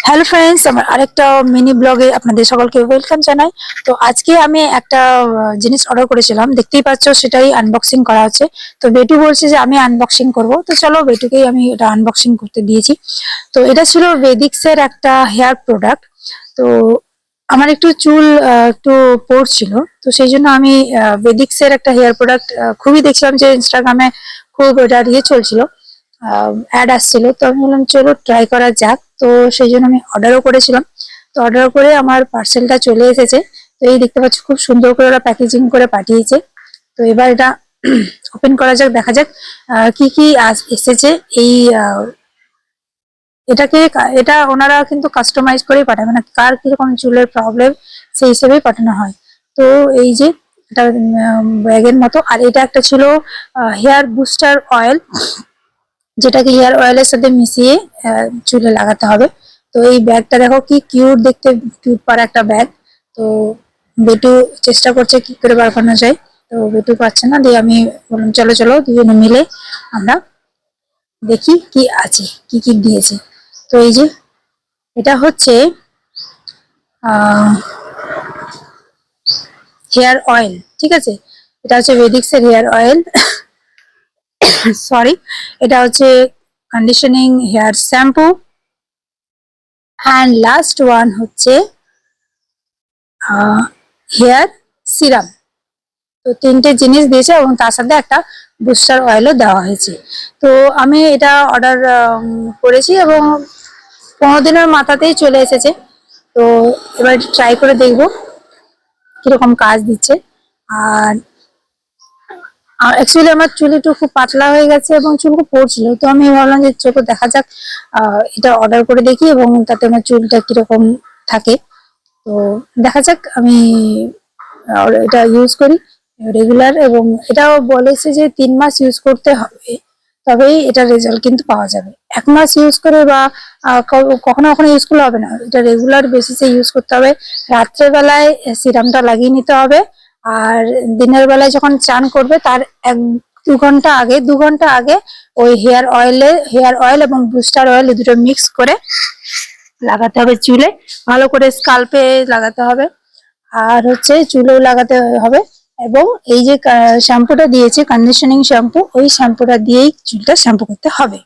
Hello friends, আমার আরেকটা mini ব্লগে আপনাদের সকলকে ওয়েলকাম জানাই। তো আজকে আমি একটা জিনিস অর্ডার করেছিলাম, দেখতেই পাচ্ছ, সেটাই আনবক্সিং করা হচ্ছে। তো বেটু বলছে যে আমি আনবক্সিং করব, তো চলো বেটুকেই আমি এটা আনবক্সিং করতে দিয়েছি। তো এটা ছিল ভেদিক্স এর একটা হেয়ার প্রোডাক্ট। তো আমার একটু চুল একটু পড়ছিল, তো সেই জন্য আমি ভেদিক্স এর একটা হেয়ার প্রোডাক্ট খুবই দেখছিলাম যে ইনস্টাগ্রামে খুব ওটা ইয়ে চলছিল, অ্যাড আসছিল। তো আমি বললাম চলো ট্রাই করা যাক। তো সেই জন্য আমি অর্ডারও করেছিলাম। তো অর্ডার করে আমার পার্সেলটা চলে এসেছে। তো এই দেখতে পাচ্ছ খুব সুন্দর করে ওরা প্যাকেজিং করে পাঠিয়েছে। তো এবার এটা ওপেন করা যাক, দেখা যাক কি কি এসেছে। এই এটা ওনারা কিন্তু কাস্টমাইজ করেই পাঠায়, মানে কার কিরকম চুলের প্রবলেম সেই হিসেবেই পাঠানো হয়। তো এই যে এটা ব্যাগের মতো, আর এটা একটা ছিল হেয়ার বুস্টার অয়েল, যেটাকে হেয়ার অয়েলের সাথে মিশিয়ে চুলে লাগাতে হবে। তো এই ব্যাগটা দেখো কি কিউট দেখতে, কিউট পারা একটা ব্যাগ। তো বেটু চেষ্টা করছে কি করে বার করানো যায়, তো বেটু পাচ্ছে না, দিয়ে আমি বললাম চলো চলো দুজনে মিলে আমরা দেখি কি আছে, কি কি দিয়েছে। তো এই যে এটা হচ্ছে হেয়ার অয়েল, ঠিক আছে। এটা হচ্ছে ভেদিক্স এর হেয়ার অয়েল, সরি। এটা হচ্ছে conditioning hair shampoo, and last one হচ্ছে হেয়ার সিরাম। তো তিনটে জিনিস দিয়েছে এবং তার সাথে একটা বুস্টার অয়েলও দেওয়া হয়েছে। তো আমি এটা অর্ডার করেছি এবং 15 দিনের মাথাতেই চলে এসেছে। তো এবার ট্রাই করে দেখবো কিরকম কাজ দিচ্ছে। আর অ্যাকচুয়ালি আমার চুল একটু খুব পাতলা হয়ে গেছে এবং চুল খুব পড়ছিল, তো আমি ভাবলাম যে চলো দেখা যাক, এটা অর্ডার করে দেখি এবং তাতে আমার চুলটা কিরকম থাকে। তো দেখা যাক, আমি এটা ইউজ করি রেগুলার, এবং এটাও বলেছে যে 3 মাস ইউজ করতে হবে, তবেই এটা রেজাল্ট কিন্তু পাওয়া যাবে। 1 মাস ইউজ করে বা কখনো কখনো ইউজ করলে হবে না, এটা রেগুলার বেসিসে ইউজ করতে হবে। রাত্রের বেলায় সিরামটা লাগিয়ে নিতে হবে, আর দিনের বেলায় যখন চান করবে তার 2 ঘন্টা আগে ওই হেয়ার অয়েল এবং বুস্টার অয়েল দুটো মিক্স করে লাগাতে হবে চুলে, ভালো করে স্কাল্পে লাগাতে হবে, আর হচ্ছে চুলেও লাগাতে হবে। এবং এই যে শ্যাম্পুটা দিয়েছে কন্ডিশনিং শ্যাম্পু, ওই শ্যাম্পুটা দিয়েই চুলটা শ্যাম্পু করতে হবে।